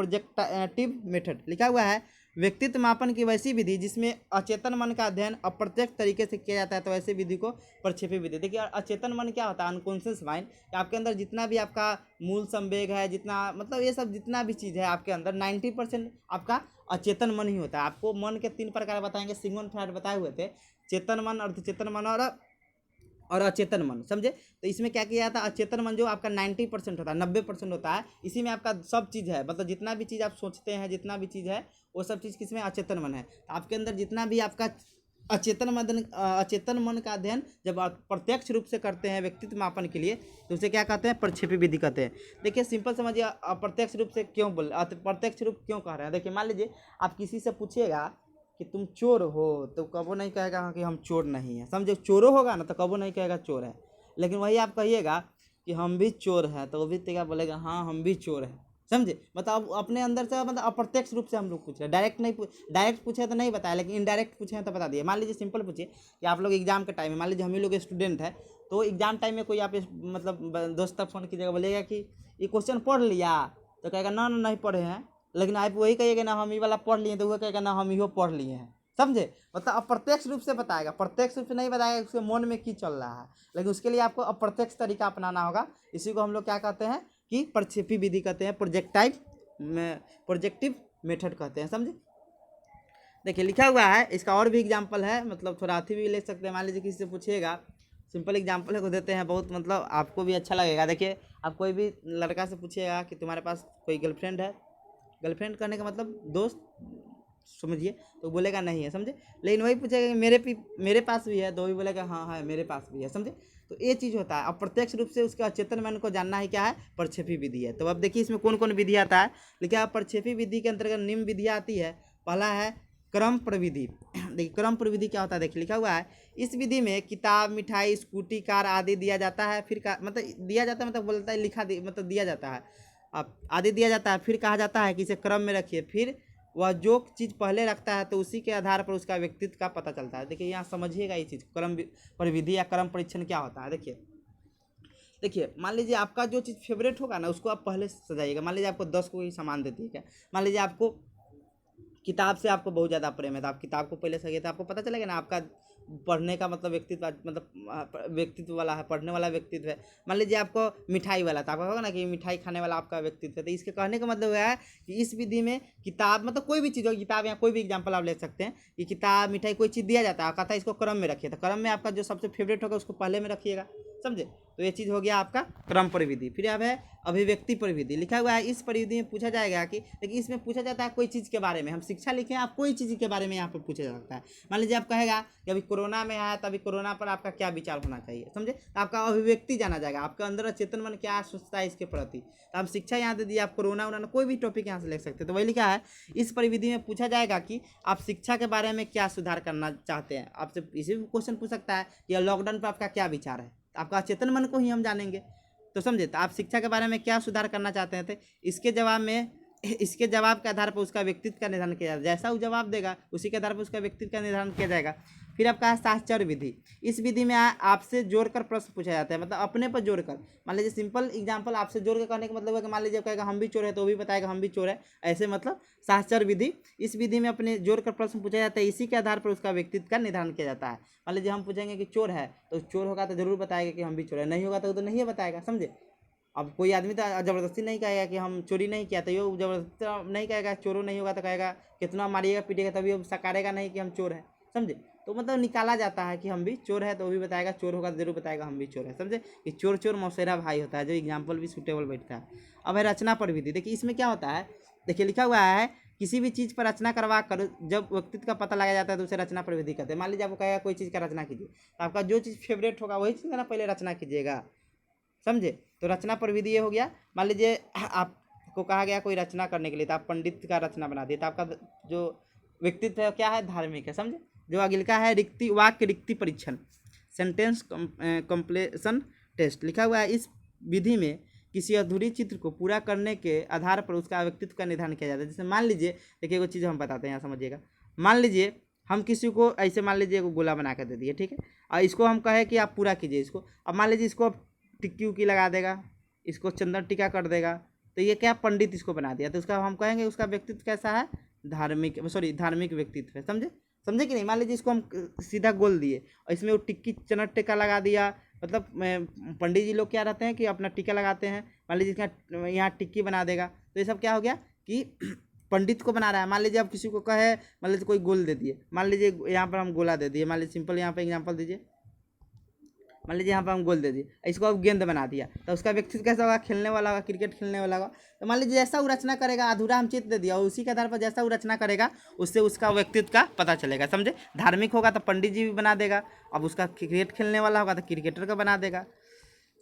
प्रोजेक्टिव मेथड, लिखा हुआ है व्यक्तित्व मापन की वैसी विधि जिसमें अचेतन मन का अध्ययन अप्रत्यक्ष तरीके से किया जाता है, तो ऐसे विधि को प्रक्षेपी विधि। देखिए अचेतन मन क्या होता है, अनकॉन्शियस माइंड, आपके अंदर जितना भी आपका मूल संवेग है, जितना मतलब ये सब जितना भी चीज़ है आपके अंदर 90% आपका अचेतन मन ही होता है। आपको मन के 3 प्रकार बताएंगे, सिग्मंड फ्रायड बताए हुए थे, चेतन मन, अर्धचेतन मन और अचेतन मन, समझे। तो इसमें क्या किया जाता है, अचेतन मन जो आपका 90% होता है, 90% होता है, इसी में आपका सब चीज़ है, मतलब जितना भी चीज़ आप सोचते हैं, जितना भी चीज़ है वो सब चीज़ किसमें, अचेतन मन है। तो आपके अंदर जितना भी आपका अचेतन मन का अध्ययन जब आप प्रत्यक्ष रूप से करते हैं व्यक्तित्व मापन के लिए, तो उसे क्या कहते हैं, प्रक्षेपी विधि कहते हैं। देखिए सिंपल समझिए, अप्रत्यक्ष रूप से क्यों बोल, प्रत्यक्ष रूप क्यों कह रहे हैं। देखिए मान लीजिए आप किसी से पूछिएगा कि तुम चोर हो, तो कबो नहीं कहेगा कि हम चोर नहीं हैं, समझे। चोरो होगा ना तो कबो नहीं कहेगा चोर है। लेकिन वही आप कहिएगा कि हम भी चोर हैं, तो वो भी क्या बोलेगा, हाँ हम भी चोर हैं, समझे। मतलब अपने अंदर से, मतलब अप्रत्यक्ष रूप से हम लोग पूछ रहे हैं, डायरेक्ट नहीं डायरेक्ट पूछे तो नहीं बताया, लेकिन इनडायरेक्ट पूछे तो बता दिए। मान लीजिए सिंपल पूछिए कि आप लोग एग्जाम के टाइम में, मान लीजिए हम ही लोग स्टूडेंट है, तो एग्जाम टाइम में कोई आप मतलब दोस्त तक फ़ोन कीजिएगा, बोलेगा कि ये क्वेश्चन पढ़ लिया, तो कहेगा ना ना नहीं पढ़े हैं। लेकिन आप वही कहिएगा ना हम ये वाला पढ़ लिए, तो वह कहेगा ना हम इहो पढ़ लिए हैं, समझे। मतलब अप्रत्यक्ष रूप से बताएगा, प्रत्यक्ष रूप से नहीं बताएगा उसके मन में की चल रहा है, लेकिन उसके लिए आपको अप्रत्यक्ष तरीका अपनाना होगा। इसी को हम लोग क्या कहते हैं कि प्रक्षेपी विधि कहते हैं, प्रोजेक्टिव मेथड कहते हैं, समझे। देखिए लिखा हुआ है, इसका और भी एग्जाम्पल है, मतलब थोड़ा अथी भी ले सकते हैं। मान लीजिए किसी से पूछिएगा, सिंपल एग्जाम्पल को देते हैं, बहुत मतलब आपको भी अच्छा लगेगा। देखिए आप कोई भी लड़का से पूछिएगा कि तुम्हारे पास कोई गर्लफ्रेंड है, गर्लफ्रेंड करने का मतलब दोस्त समझिए, तो बोलेगा नहीं है, समझे। लेकिन वही पूछेगा कि मेरे पास भी है, तो वही बोलेगा हाँ हाँ मेरे पास भी है, समझे। तो ये चीज़ होता है, अप्रत्यक्ष रूप से उसके अचेतन मन को जानना ही क्या है, प्रक्षेपी विधि है। तो अब देखिए इसमें कौन कौन विधि आता है। लिखा है प्रक्षेपी विधि के अंतर्गत निम्न विधियाँ आती है। पहला है क्रम प्रविधि। देखिए क्रम प्रविधि क्या होता है, देखिए लिखा हुआ है, इस विधि में किताब, मिठाई, स्कूटी, कार आदि दिया जाता है, फिर मतलब दिया जाता है, मतलब बोलता है मतलब दिया जाता है, अब आदि दिया जाता है, फिर कहा जाता है कि इसे क्रम में रखिए, फिर वह जो चीज़ पहले रखता है तो उसी के आधार पर उसका व्यक्तित्व का पता चलता है। देखिए यहाँ समझिएगा ये चीज़, क्रम परिविधि या क्रम परीक्षण क्या होता है। देखिए मान लीजिए आपका जो चीज़ फेवरेट होगा ना, उसको आप पहले सजाइएगा। मान लीजिए आपको 10 कोई सामान देती है क्या, मान लीजिए आपको किताब से आपको बहुत ज़्यादा प्रेम है, तो आप किताब को पहले सजाइए, तो आपको पता चलेगा ना आपका पढ़ने का मतलब व्यक्तित्व, मतलब व्यक्तित्व वाला है, पढ़ने वाला व्यक्तित्व है। मान लीजिए आपको मिठाई वाला था, आपको होगा ना कि मिठाई खाने वाला आपका व्यक्तित्व है। तो इसके कहने का मतलब है कि इस विधि में किताब, मतलब कोई भी चीज़ हो, किताब या कोई भी एग्जाम्पल आप ले सकते हैं कि किताब, मिठाई, कोई चीज़ दिया जाता है, कहता है इसको क्रम में रखिए, तो क्रम में आपका जो सबसे फेवरेट होगा उसको पहले में रखिएगा, समझे। तो ये चीज़ हो गया आपका क्रम परिविधि। फिर अब है अभिव्यक्ति परिविधि। लिखा हुआ है इस परिविधि में पूछा जाएगा कि, देखिए इसमें पूछा जाता है कोई चीज़ के बारे में, हम शिक्षा लिखे हैं, आप कोई चीज़ के बारे में यहाँ पर पूछा जा सकता है। मान लीजिए आप कहेगा कि अभी कोरोना में है, तो अभी कोरोना पर आपका क्या विचार होना चाहिए, समझे। तो आपका अभिव्यक्ति जाना जाएगा, आपके अंदर चेतन मन क्या सोचता है इसके प्रति। तो हम शिक्षा यहाँ दे दिए, आप कोरोना उरोना कोई भी टॉपिक यहाँ से ले सकते हैं। तो वही लिखा है इस परिविधि में पूछा जाएगा कि आप शिक्षा के बारे में क्या सुधार करना चाहते हैं। आपसे इसी भी क्वेश्चन पूछ सकता है कि लॉकडाउन पर आपका क्या विचार है, आपका चेतन मन को ही हम जानेंगे, तो समझे। तो आप शिक्षा के बारे में क्या सुधार करना चाहते हैं, थे इसके जवाब के आधार पर उसका व्यक्तित्व का निर्धारण किया जाएगा। जैसा वो जवाब देगा उसी के आधार पर उसका व्यक्तित्व का निर्धारण किया जाएगा। फिर आपका है साहचर्य विधि। इस विधि में आपसे जोड़कर प्रश्न पूछा जाता है, मतलब अपने पर जोड़कर। मान लीजिए सिंपल एग्जांपल आपसे जोड़ के कहने का मतलब है कि मान लीजिए कहेगा हम भी चोर है, तो वो भी बताएगा हम भी चोर है, ऐसे मतलब साहचर्य विधि। इस विधि में अपने जोड़कर प्रश्न पूछा जाता है, इसी के आधार पर उसका व्यक्तित्व का निर्धारण किया जाता है। मान लीजिए हम पूछेंगे कि चोर है, तो चोर होगा तो जरूर बताएगा कि हम भी चोर है, नहीं होगा तो नहीं बताएगा, समझे। अब कोई आदमी तो ज़बरदस्ती नहीं कहेगा कि हम चोरी नहीं किया, तो ये ज़बरदस्ती नहीं कहेगा, चोरों नहीं होगा तो कहेगा कितना मारिएगा पीटेगा तभी वो सकारेगा नहीं कि हम चोर हैं, समझे। तो मतलब निकाला जाता है कि हम भी चोर है, तो वो भी बताएगा, चोर होगा तो जरूर बताएगा हम भी चोर है, समझे। कि चोर चोर मौसेरा भाई होता है, जो एग्जाम्पल भी सूटेबल बैठता है। अब है रचना प्रविधि। देखिए इसमें क्या होता है, देखिए लिखा हुआ है किसी भी चीज़ पर रचना करवा कर जब व्यक्तित्व का पता लगाया जाता है तो उसे रचना प्रविधि कहते हैं। मान लीजिए आपको कहेगा कोई चीज़ का रचना कीजिए, तो आपका जो चीज़ फेवरेट होगा वही चीज़ का ना पहले रचना कीजिएगा, समझे। तो रचना प्रविधि ये हो गया। मान लीजिए आप आपको कहा गया कोई रचना करने के लिए, तो आप पंडित का रचना बना दिए, तो आपका जो व्यक्तित्व है क्या है, धार्मिक है। समझे। जो अगले का है रिक्ति वाक्य रिक्ति परीक्षण, सेंटेंस कंप्लीशन टेस्ट लिखा हुआ है। इस विधि में किसी अधूरी चित्र को पूरा करने के आधार पर उसका व्यक्तित्व का निर्धारण किया जाता है। जैसे मान लीजिए, देखिए वो चीज़ हम बताते हैं, यहाँ समझिएगा। मान लीजिए हम किसी को ऐसे मान लीजिए को गोला बना कर दे दिए, ठीक है, और इसको हम कहें कि आप पूरा कीजिए इसको। अब मान लीजिए इसको अब टिक्की उक्की लगा देगा, इसको चंदन टीका कर देगा, तो ये क्या पंडित इसको बना दिया, तो उसका हम कहेंगे उसका व्यक्तित्व कैसा है, धार्मिक, सॉरी धार्मिक व्यक्तित्व है। समझे, समझे कि नहीं। मान लीजिए इसको हम सीधा गोल दिए और इसमें वो टिक्की चना टीका लगा दिया, मतलब पंडित जी लोग क्या रहते हैं कि अपना टीका लगाते हैं। मान लीजिए इसका यहाँ टिक्की बना देगा, तो ये सब क्या हो गया कि पंडित को बना रहा है। मान लीजिए आप किसी को कहे, मान लीजिए कोई गोल दे दिए, मान लीजिए यहाँ पर हम गोला दे दिए, मान लीजिए सिंपल यहाँ पर एग्जाम्पल दीजिए, मान लीजिए यहाँ पर हम गोल दे दिए, इसको अब गेंद बना दिया, तो उसका व्यक्तित्व कैसा होगा, खेलने वाला होगा, क्रिकेट खेलने वाला होगा। तो मान लीजिए जैसा वो रचना करेगा, अधूरा हम चित्र दे दिया और उसी के आधार पर जैसा वो रचना करेगा उससे उसका व्यक्तित्व का पता चलेगा। समझे। धार्मिक होगा तो पंडित जी भी बना देगा, अब उसका क्रिकेट खेलने वाला होगा तो क्रिकेटर का बना देगा।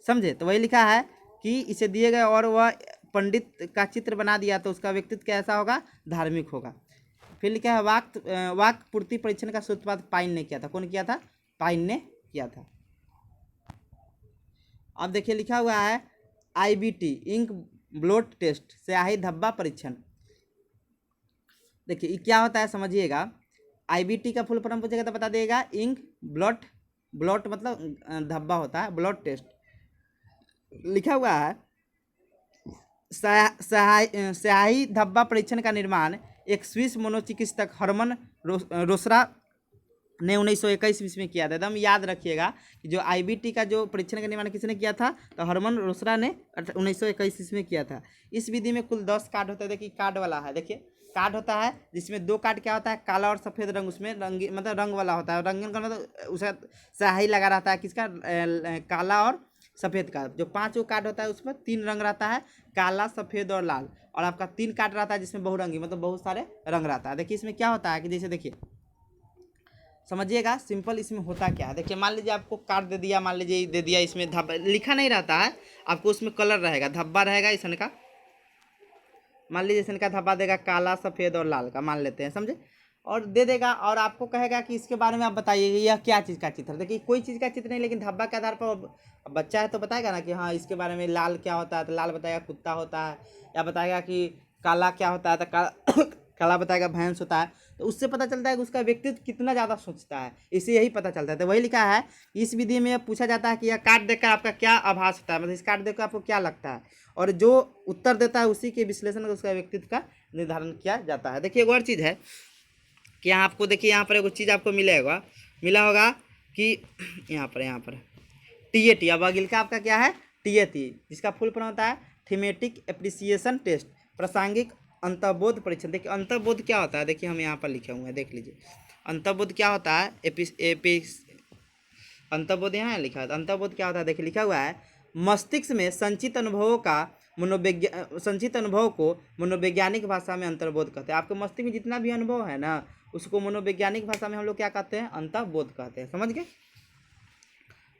समझे। तो वही लिखा है कि इसे दिए गए और वह पंडित का चित्र बना दिया तो उसका व्यक्तित्व कैसा होगा, धार्मिक होगा। फिर लिखा है वाक्य पूर्ति परीक्षण का सूत्रपात पाइन ने किया था। कौन किया था, पाइन ने किया था। अब देखिए लिखा हुआ है IBT इंक ब्लोट टेस्ट, स्याही धब्बा परीक्षण। देखिए ये क्या होता है समझिएगा। IBT का फुल फॉर्म पूछेगा तो बता देगा, इंक ब्लॉट, ब्लॉट मतलब धब्बा होता है, ब्लॉट टेस्ट। लिखा हुआ है स्याही धब्बा परीक्षण का निर्माण एक स्विस मनोचिकित्सक हरमन रोसरा ने 1921 ईस्वी में किया था। एकदम याद रखिएगा कि जो IBT का जो परीक्षण का निर्माण किसने किया था, तो हरमन रोसरा ने 1921 ईस्वी में किया था। इस विधि में कुल 10 कार्ड होते हैं। देखिए कार्ड वाला है, देखिए कार्ड होता है जिसमें 2 कार्ड क्या होता है, काला और सफ़ेद रंग, उसमें रंगी मतलब रंग वाला होता है। रंगीन का मतलब उसका स्याही लगा रहता है, किसका, काला और सफ़ेद का। जो 5 कार्ड होता है उसमें 3 रंग रहता है, काला, सफ़ेद और लाल। और आपका 3 कार्ड रहता है जिसमें बहुरंगी मतलब बहुत सारे रंग रहता है। देखिए इसमें क्या होता है कि जैसे देखिए समझिएगा सिंपल, इसमें होता क्या है। देखिए मान लीजिए आपको कार्ड दे दिया, मान लीजिए दे दिया, इसमें धब्बा लिखा नहीं रहता है, आपको उसमें कलर रहेगा, धब्बा रहेगा इसन का। मान लीजिए इसन का धब्बा देगा काला, सफ़ेद और लाल का, मान लेते हैं, समझे, और दे देगा और आपको कहेगा कि इसके बारे में आप बताइए यह क्या चीज़ का चित्र है। देखिए कोई चीज़ का चित्र नहीं, लेकिन धब्बा के आधार पर बच्चा है तो बताएगा ना कि हाँ इसके बारे में, लाल क्या होता है तो लाल बताएगा कुत्ता होता है, या बताएगा कि काला क्या होता है तो काला बताएगा भैंस होता है। तो उससे पता चलता है कि उसका व्यक्तित्व कितना ज़्यादा सोचता है, इससे यही पता चलता है। तो वही लिखा है इस विधि में पूछा जाता है कि यह कार्ड देखकर आपका क्या आभास होता है, मतलब इस कार्ड देखकर आपको क्या लगता है, और जो उत्तर देता है उसी के विश्लेषण कर उसका व्यक्तित्व का निर्धारण किया जाता है। देखिए एक और चीज़ है कि यहाँ आपको, देखिए यहाँ पर एक चीज़ आपको मिला होगा कि यहाँ पर TAT। अब अगिल का आपका क्या है, TAT, जिसका फुल फॉर्म होता है थीमेटिक एप्रिसिएशन टेस्ट, प्रासंगिक अंतर्बोध परीक्षण। देखिए अंतर्बोध क्या होता है, देखिए हम यहाँ पर लिखे हुए हैं, देख लीजिए अंतर्बोध क्या होता है। अंतर्बोध यहाँ लिखा है, अंतर्बोध क्या होता है, देखिए लिखा हुआ है मस्तिष्क में संचित अनुभवों को मनोवैज्ञानिक भाषा में अंतर्बोध कहते हैं। आपके मस्तिष्क में जितना भी अनुभव है ना, उसको मनोवैज्ञानिक भाषा में हम लोग क्या कहते हैं, अंतर्बोध कहते हैं। समझ गए।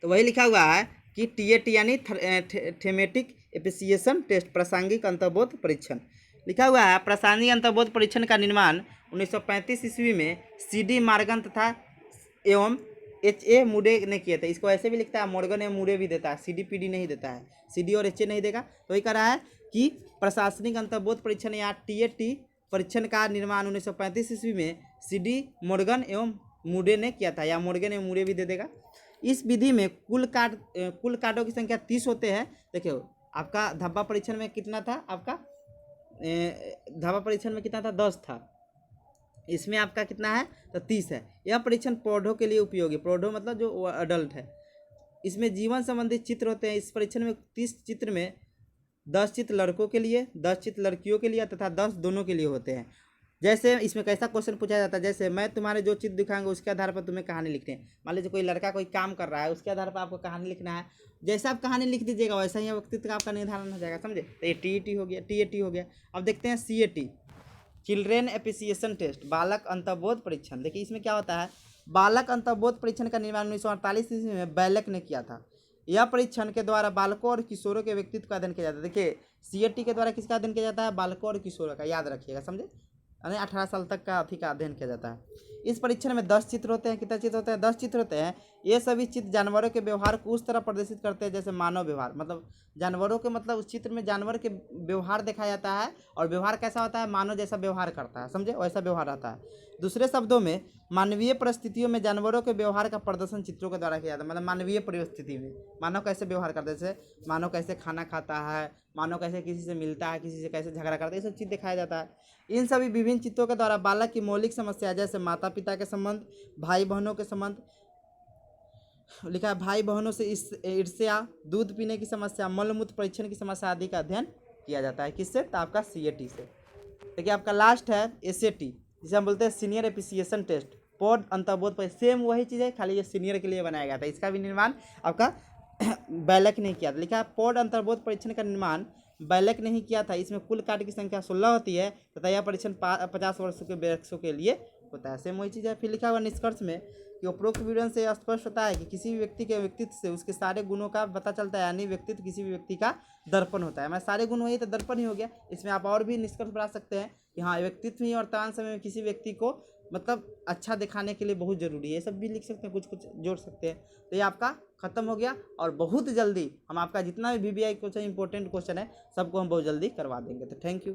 तो वही लिखा हुआ है कि TAT यानी थीमेटिक एप्रिसिएशन टेस्ट, प्रासंगिक अंतर्बोध परीक्षण। लिखा हुआ है प्रासंगिक अंतर्बोध परीक्षण का निर्माण 1935 ईस्वी में CD मॉर्गन तथा एवं HA मूरे ने किए थे। इसको ऐसे भी लिखता है, मॉर्गन एवं मूरे भी देता है, CD PD नहीं देता है, CD और HA नहीं देगा। तो वही कह रहा है कि प्रशासनिक अंतर्बोध परीक्षण या TAT परीक्षण का निर्माण 1935 ईस्वी में CD मॉर्गन एवं मूरे ने किया था, या मॉर्गन एवं मूरे भी दे देगा। इस विधि में कुल कार्डों की संख्या 30 होते हैं। देखिए आपका धब्बा परीक्षण में कितना था, आपका धब्बा परीक्षण में कितना था, 10 था, इसमें आपका कितना है तो 30 है। यह परीक्षण प्रौढ़ों के लिए उपयोगी, प्रौढ़ों मतलब जो अडल्ट है। इसमें जीवन संबंधी चित्र होते हैं। इस परीक्षण में 30 चित्र में 10 चित्र लड़कों के लिए, 10 चित्र लड़कियों के लिए तथा 10 दोनों के लिए होते हैं। जैसे इसमें कैसा क्वेश्चन पूछा जाता है, जैसे मैं तुम्हारे जो चित्र दिखाऊंगा उसके आधार पर तुम्हें कहानी लिखनी है। मान लीजिए कोई लड़का कोई काम कर रहा है, उसके आधार पर आपको कहानी लिखना है। जैसा आप कहानी लिख दीजिएगा वैसा ही व्यक्तित्व का आपका निर्धारण हो जाएगा। समझे। तो ये TAT हो गया, TAT हो गया। अब देखते हैं CAT, चिल्ड्रेन एप्रिसिएशन टेस्ट, बालक अंतर्बोध परीक्षण। देखिए इसमें क्या होता है, बालक अंतर्बोध परीक्षण का निर्माण 1948 ईस्वी में बैलक ने किया था। यह परीक्षण के द्वारा बालकों और किशोरों के व्यक्तित्व का अध्ययन किया जाता है। देखिए CAT के द्वारा किसका अध्ययन किया जाता है? बालकों और किशोरों का, याद रखिएगा, समझे, यानी 18 साल तक का अथी का अध्ययन किया जाता है। इस परीक्षण में 10 चित्र होते हैं। कितने चित्र होते हैं? 10 चित्र होते हैं। ये सभी चित्र जानवरों के व्यवहार को उस तरह प्रदर्शित करते हैं जैसे मानव व्यवहार, मतलब जानवरों के, मतलब उस चित्र में जानवर के व्यवहार दिखाया जाता है, और व्यवहार कैसा होता है? मानव जैसा व्यवहार करता है, समझे, वैसा व्यवहार आता है। दूसरे शब्दों में मानवीय परिस्थितियों में जानवरों के व्यवहार का प्रदर्शन चित्रों के द्वारा किया जाता है। मतलब मानवीय परिस्थिति में मानव कैसे व्यवहार करते हैं, जैसे मानव कैसे खाना खाता है, मानव कैसे किसी से मिलता है, किसी से कैसे झगड़ा करता है, ये सब चीज़ दिखाया जाता है। इन सभी विभिन्न चित्रों के द्वारा बालक की मौलिक समस्या जैसे माता पिता के संबंध, भाई बहनों के संबंध, लिखा है भाई बहनों से ईर्ष्या, दूध पीने की समस्या, मलमूत्र परीक्षण की समस्या आदि का अध्ययन किया जाता है। किससे? तो आपका CAT से। देखिए आपका लास्ट है SAT, जिसे हम बोलते हैं सीनियर एप्रिसिएशन टेस्ट, पौध अंतर्बोध पर। सेम वही चीज़ है, खाली ये सीनियर के लिए बनाया गया था। इसका भी निर्माण आपका बैलक ने किया था। लिखा है पौध अंतर्बोध परीक्षण का निर्माण बैलक ने ही किया था। इसमें कुल कार्य की संख्या 16 होती है तथा यह परीक्षण 50 वर्षों के वृक्षों के लिए होता है। सेम वही चीज़ है। फिर लिखा हुआ निष्कर्ष में कि उपरोक्त विवरण से स्पष्ट होता है कि किसी भी व्यक्ति के व्यक्तित्व से उसके सारे गुणों का पता चलता है, यानी व्यक्तित्व किसी भी व्यक्ति का दर्पण होता है। मैं सारे गुण वही तो दर्पण ही हो गया। इसमें आप और भी निष्कर्ष बना सकते हैं कि हाँ, व्यक्तित्व ही वर्तमान समय में किसी व्यक्ति को मतलब अच्छा दिखाने के लिए बहुत ज़रूरी है। ये सब भी लिख सकते हैं, कुछ कुछ जोड़ सकते हैं। तो ये आपका खत्म हो गया, और बहुत जल्दी हम आपका जितना भी VBI क्वेश्चन इंपॉर्टेंट क्वेश्चन है सबको हम बहुत जल्दी करवा देंगे। तो थैंक यू।